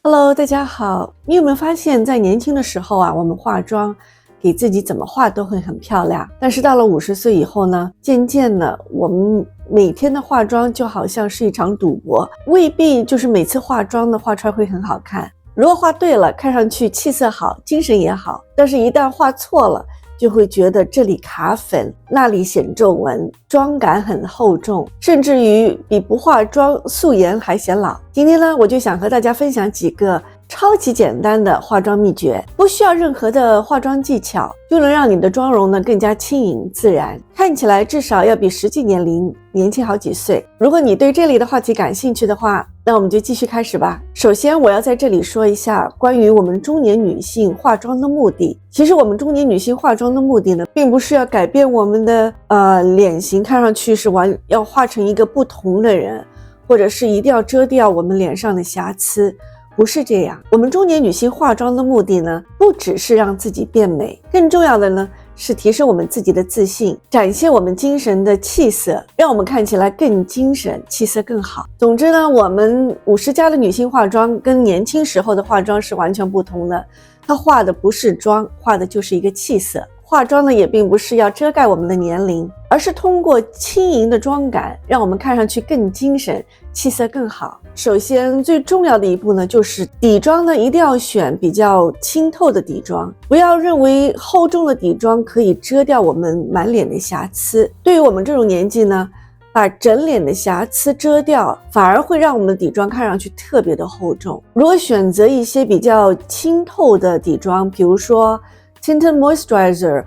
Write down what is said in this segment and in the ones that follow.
Hello，大家好。你有没有发现，在年轻的时候啊，我们化妆给自己怎么化都会很漂亮。但是到了50岁以后呢，渐渐的，我们每天的化妆就好像是一场赌博，未必就是每次化妆的化出来会很好看。如果化对了，看上去气色好，精神也好；但是一旦化错了，就会觉得这里卡粉，那里显皱纹，妆感很厚重，甚至于比不化妆素颜还显老。今天呢，我就想和大家分享几个超级简单的化妆秘诀，不需要任何的化妆技巧，就能让你的妆容呢更加轻盈自然，看起来至少要比实际年龄年轻好几岁。如果你对这类的话题感兴趣的话，那我们就继续开始吧。首先我要在这里说一下关于我们中年女性化妆的目的。其实我们中年女性化妆的目的呢，并不是要改变我们的脸型，看上去是要化成一个不同的人，或者是一定要遮掉我们脸上的瑕疵，不是这样。我们中年女性化妆的目的呢，不只是让自己变美，更重要的呢是提升我们自己的自信，展现我们精神的气色，让我们看起来更精神，气色更好。总之呢，我们50+的女性化妆跟年轻时候的化妆是完全不同的，她化的不是妆，化的就是一个气色。化妆呢也并不是要遮盖我们的年龄，而是通过轻盈的妆感让我们看上去更精神，气色更好。首先最重要的一步呢，就是底妆呢一定要选比较清透的底妆，不要认为厚重的底妆可以遮掉我们满脸的瑕疵。对于我们这种年纪呢，把整脸的瑕疵遮掉，反而会让我们的底妆看上去特别的厚重。如果选择一些比较清透的底妆，比如说Tinted Moisturizer，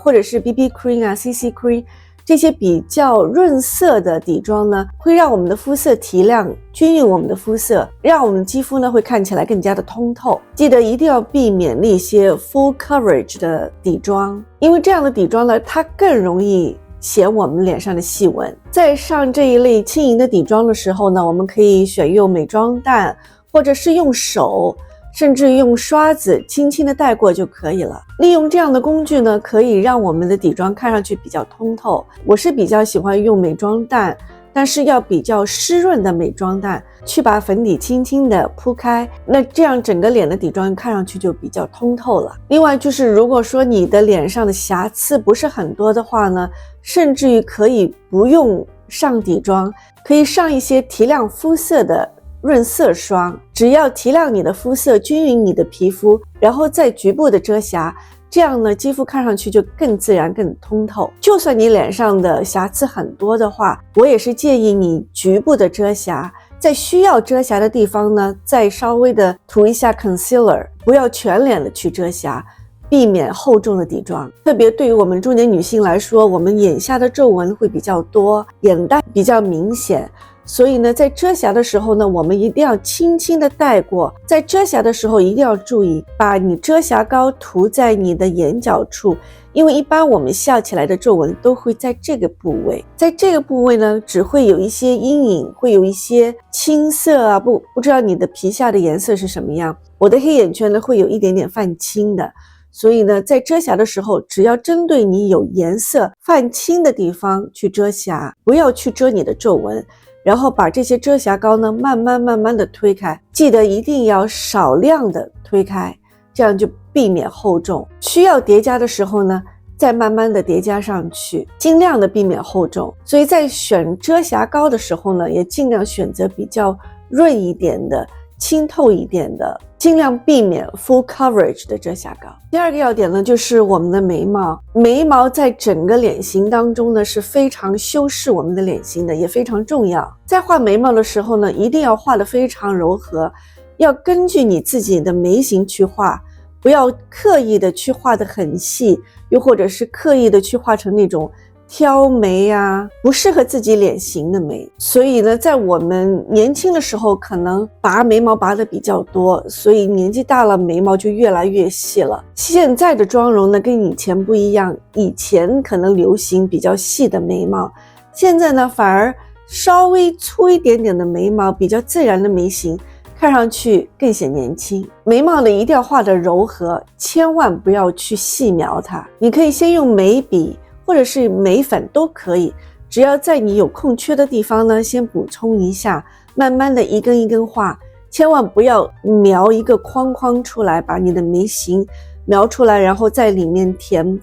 或者是 BB Cream 啊 CC Cream， 这些比较润色的底妆呢，会让我们的肤色提亮，均匀我们的肤色，让我们的肌肤呢会看起来更加的通透。记得一定要避免那些 full coverage 的底妆，因为这样的底妆呢，它更容易显我们脸上的细纹。在上这一类轻盈的底妆的时候呢，我们可以选用美妆蛋，或者是用手，甚至用刷子轻轻的带过就可以了。利用这样的工具呢，可以让我们的底妆看上去比较通透。我是比较喜欢用美妆蛋，但是要比较湿润的美妆蛋，去把粉底轻轻的铺开，那这样整个脸的底妆看上去就比较通透了。另外就是如果说你的脸上的瑕疵不是很多的话呢，甚至于可以不用上底妆，可以上一些提亮肤色的润色霜，只要提亮你的肤色，均匀你的皮肤，然后再局部的遮瑕，这样呢肌肤看上去就更自然更通透。就算你脸上的瑕疵很多的话，我也是建议你局部的遮瑕，在需要遮瑕的地方呢再稍微的涂一下 concealer， 不要全脸的去遮瑕，避免厚重的底妆。特别对于我们中年女性来说，我们眼下的皱纹会比较多，眼袋比较明显，所以呢，在遮瑕的时候呢，我们一定要轻轻的带过。在遮瑕的时候一定要注意，把你遮瑕膏涂在你的眼角处，因为一般我们笑起来的皱纹都会在这个部位。在这个部位呢，只会有一些阴影，会有一些青色啊，不知道你的皮下的颜色是什么样。我的黑眼圈呢，会有一点点泛青的。所以呢，在遮瑕的时候，只要针对你有颜色泛青的地方去遮瑕，不要去遮你的皱纹。然后把这些遮瑕膏呢慢慢的推开，记得一定要少量的推开，这样就避免厚重。需要叠加的时候呢，再慢慢的叠加上去，尽量的避免厚重。所以在选遮瑕膏的时候呢，也尽量选择比较润一点的，清透一点的，尽量避免 full coverage 的遮瑕膏。第二个要点呢，就是我们的眉毛。眉毛在整个脸型当中呢，是非常修饰我们的脸型的，也非常重要。在画眉毛的时候呢，一定要画得非常柔和，要根据你自己的眉形去画，不要刻意的去画得很细，又或者是刻意的去画成那种挑眉啊，不适合自己脸型的眉。所以呢，在我们年轻的时候可能拔眉毛拔的比较多，所以年纪大了眉毛就越来越细了。现在的妆容呢跟以前不一样，以前可能流行比较细的眉毛，现在呢反而稍微粗一点点的眉毛，比较自然的眉形，看上去更显年轻。眉毛呢一定要画得柔和，千万不要去细描它。你可以先用眉笔或者是眉粉都可以，只要在你有空缺的地方呢，先补充一下，慢慢的一根一根画，千万不要描一个框框出来，把你的眉形描出来，然后在里面填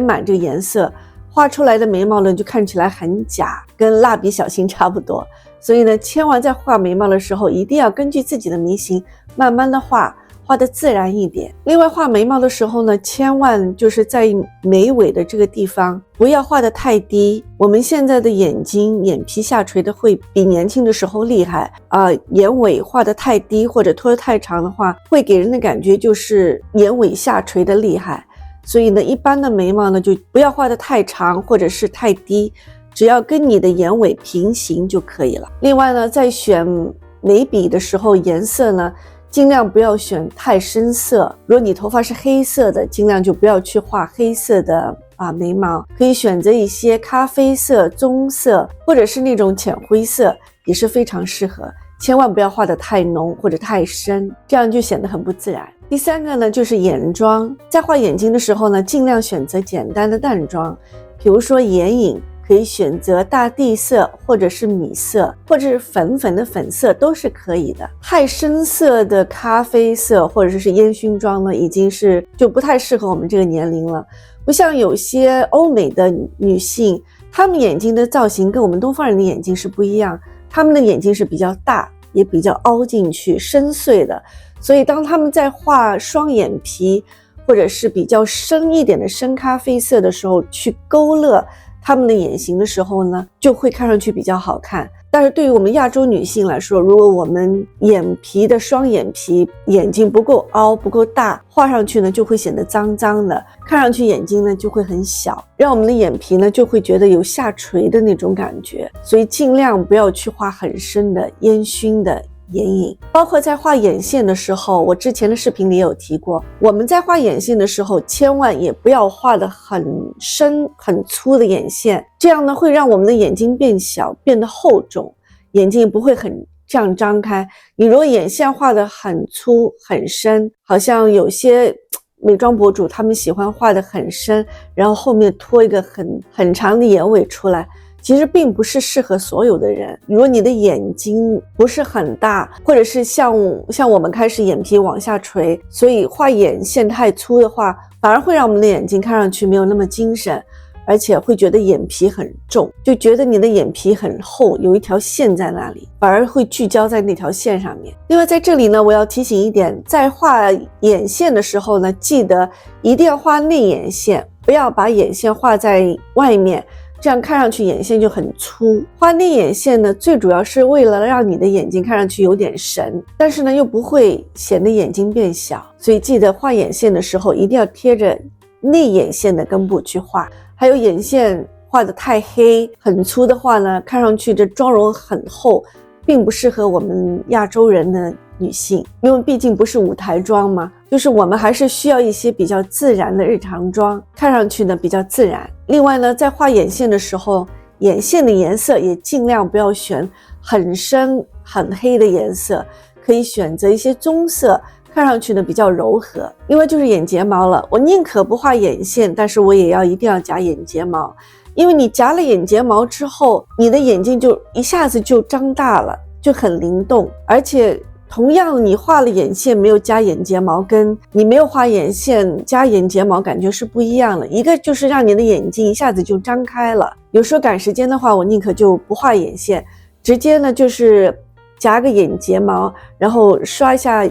满这个颜色，画出来的眉毛呢就看起来很假，跟蜡笔小新差不多。所以呢，千万在画眉毛的时候一定要根据自己的眉形慢慢的画得自然一点。另外画眉毛的时候呢，千万就是在眉尾的这个地方不要画得太低。我们现在的眼皮下垂的会比年轻的时候厉害眼尾画得太低或者拖得太长的话，会给人的感觉就是眼尾下垂的厉害。所以呢，一般的眉毛呢就不要画得太长或者是太低，只要跟你的眼尾平行就可以了。另外呢，在选眉笔的时候，颜色呢尽量不要选太深色。如果你头发是黑色的，尽量就不要去画黑色的眉毛，可以选择一些咖啡色、棕色或者是那种浅灰色，也是非常适合。千万不要画得太浓或者太深，这样就显得很不自然。第三个呢，就是眼妆。在画眼睛的时候呢，尽量选择简单的淡妆，比如说眼影可以选择大地色或者是米色，或者是粉的粉色都是可以的。太深色的咖啡色或者是烟熏妆呢，已经是就不太适合我们这个年龄了。不像有些欧美的女性，她们眼睛的造型跟我们东方人的眼睛是不一样，她们的眼睛是比较大，也比较凹进去深邃的，所以当她们在画双眼皮或者是比较深一点的深咖啡色的时候，去勾勒她们的眼型的时候呢，就会看上去比较好看。但是对于我们亚洲女性来说，如果我们眼皮的双眼皮眼睛不够凹不够大，画上去呢就会显得脏脏的，看上去眼睛呢就会很小，让我们的眼皮呢就会觉得有下垂的那种感觉。所以尽量不要去画很深的烟熏的眼影。包括在画眼线的时候，我之前的视频里也有提过，我们在画眼线的时候千万也不要画得很深很粗的眼线，这样呢会让我们的眼睛变小变得厚重，眼睛不会很这样张开。你如果眼线画得很粗很深，好像有些美妆博主他们喜欢画得很深，然后后面拖一个很长的眼尾出来，其实并不是适合所有的人。如果你的眼睛不是很大，或者是像我们开始眼皮往下垂，所以画眼线太粗的话，反而会让我们的眼睛看上去没有那么精神，而且会觉得眼皮很重，就觉得你的眼皮很厚，有一条线在那里，反而会聚焦在那条线上面。另外在这里呢，我要提醒一点，在画眼线的时候呢，记得一定要画内眼线，不要把眼线画在外面，这样看上去眼线就很粗。画内眼线呢，最主要是为了让你的眼睛看上去有点神，但是呢又不会显得眼睛变小，所以记得画眼线的时候一定要贴着内眼线的根部去画。还有眼线画得太黑很粗的话呢，看上去这妆容很厚，并不适合我们亚洲人的女性，因为毕竟不是舞台妆嘛，就是我们还是需要一些比较自然的日常妆，看上去呢比较自然。另外呢，在画眼线的时候，眼线的颜色也尽量不要选很深很黑的颜色，可以选择一些棕色，看上去呢比较柔和。另外就是眼睫毛了，我宁可不画眼线，但是我也一定要夹眼睫毛，因为你夹了眼睫毛之后，你的眼睛就一下子就张大了，就很灵动。而且同样你画了眼线没有加眼睫毛，跟你没有画眼线加眼睫毛感觉是不一样的。一个就是让你的眼睛一下子就张开了，有时候赶时间的话，我宁可就不画眼线，直接呢就是夹个眼睫毛，然后刷一下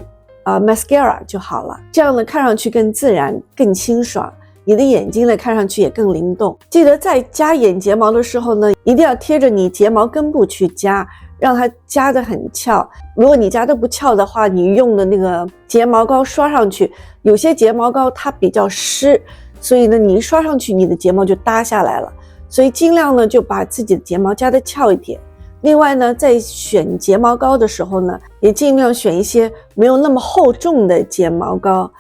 mascara 就好了，这样呢看上去更自然更清爽，你的眼睛呢看上去也更灵动。记得在夹眼睫毛的时候呢，一定要贴着你睫毛根部去夹，让它夹得很翘。如果你夹得不翘的话，你用的那个睫毛膏刷上去，有些睫毛膏它比较湿，所以呢你一刷上去你的睫毛就耷下来了，所以尽量呢就把自己的睫毛夹得翘一点。另外呢，在选睫毛膏的时候呢，也尽量选一些没有那么厚重的睫毛膏，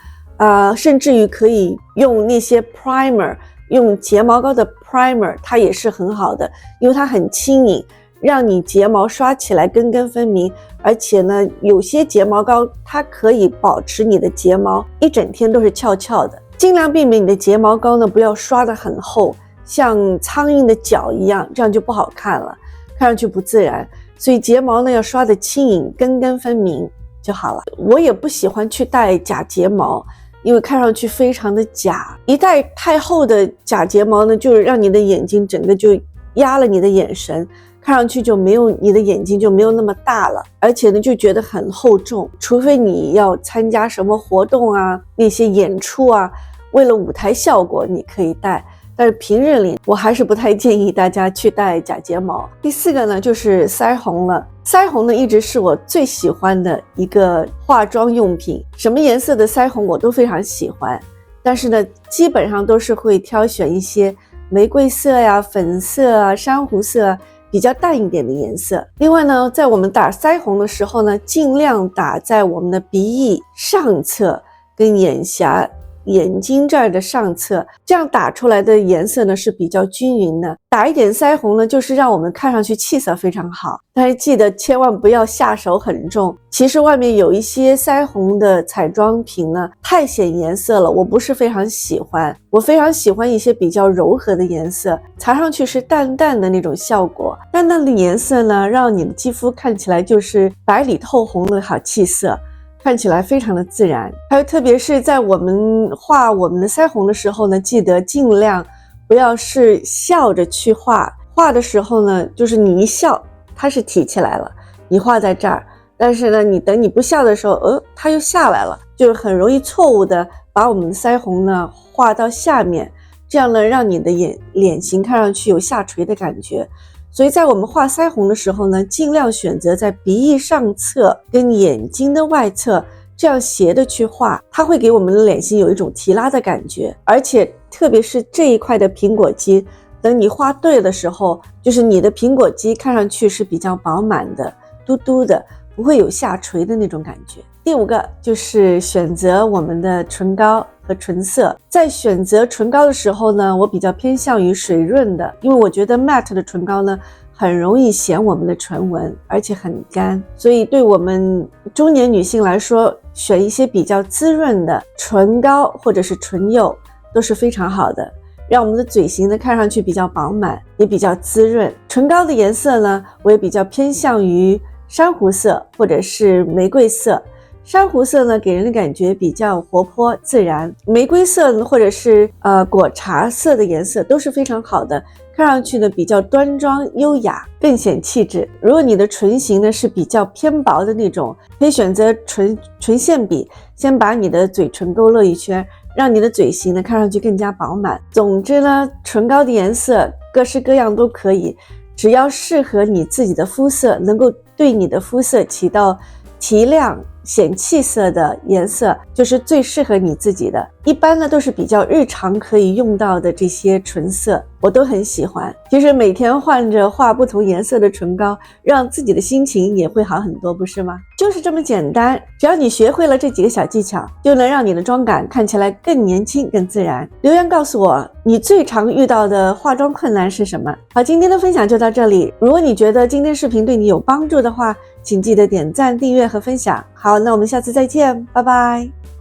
甚至于可以用那些 primer， 用睫毛膏的 primer， 它也是很好的，因为它很轻盈，让你睫毛刷起来根根分明。而且呢，有些睫毛膏它可以保持你的睫毛一整天都是翘翘的。尽量避免你的睫毛膏呢不要刷得很厚，像苍蝇的脚一样，这样就不好看了，看上去不自然。所以睫毛呢要刷得轻盈根根分明。就好了。我也不喜欢去戴假睫毛，因为看上去非常的假，一戴太厚的假睫毛呢，就是让你的眼睛整个就压了你的眼神，看上去就没有你的眼睛就没有那么大了，而且呢就觉得很厚重，除非你要参加什么活动啊，那些演出啊，为了舞台效果你可以戴，但是平日里我还是不太建议大家去戴假睫毛。第4个呢就是腮红了，腮红呢一直是我最喜欢的一个化妆用品，什么颜色的腮红我都非常喜欢，但是呢基本上都是会挑选一些玫瑰色呀、粉色啊、珊瑚色啊，比较淡一点的颜色。另外呢，在我们打腮红的时候呢，尽量打在我们的鼻翼上侧跟眼颊、眼睛这儿的上侧，这样打出来的颜色呢是比较均匀的。打一点腮红呢，就是让我们看上去气色非常好，但是记得千万不要下手很重。其实外面有一些腮红的彩妆品呢，太显颜色了，我不是非常喜欢。我非常喜欢一些比较柔和的颜色，擦上去是淡淡的那种效果。淡淡的颜色呢，让你的肌肤看起来就是白里透红的好气色，看起来非常的自然。还有特别是在我们画我们的腮红的时候呢，记得尽量不要是笑着去画，画的时候呢，就是你一笑它是提起来了，你画在这儿，但是呢你等你不笑的时候它又下来了，就是很容易错误的把我们的腮红呢画到下面，这样呢让你的脸型看上去有下垂的感觉。所以在我们画腮红的时候呢，尽量选择在鼻翼上侧跟眼睛的外侧这样斜的去画，它会给我们的脸型有一种提拉的感觉。而且特别是这一块的苹果肌，等你画对的时候，就是你的苹果肌看上去是比较饱满的、嘟嘟的，不会有下垂的那种感觉。第5个就是选择我们的唇膏和唇色。在选择唇膏的时候呢，我比较偏向于水润的，因为我觉得 matte 的唇膏呢很容易显我们的唇纹，而且很干，所以对我们中年女性来说，选一些比较滋润的唇膏或者是唇釉都是非常好的，让我们的嘴型呢看上去比较饱满，也比较滋润。唇膏的颜色呢，我也比较偏向于珊瑚色或者是玫瑰色。珊瑚色呢给人的感觉比较活泼自然，玫瑰色或者是果茶色的颜色都是非常好的，看上去呢比较端庄优雅，更显气质。如果你的唇型呢是比较偏薄的那种，可以选择唇线笔，先把你的嘴唇勾勒一圈，让你的嘴型呢看上去更加饱满。总之呢，唇膏的颜色各式各样都可以，只要适合你自己的肤色，能够对你的肤色起到提亮显气色的颜色，就是最适合你自己的。一般呢都是比较日常可以用到的这些唇色，我都很喜欢。其实每天换着画不同颜色的唇膏，让自己的心情也会好很多，不是吗？就是这么简单，只要你学会了这几个小技巧，就能让你的妆感看起来更年轻更自然。留言告诉我你最常遇到的化妆困难是什么。好，今天的分享就到这里。如果你觉得今天视频对你有帮助的话，请记得点赞、订阅和分享。好，那我们下次再见，拜拜。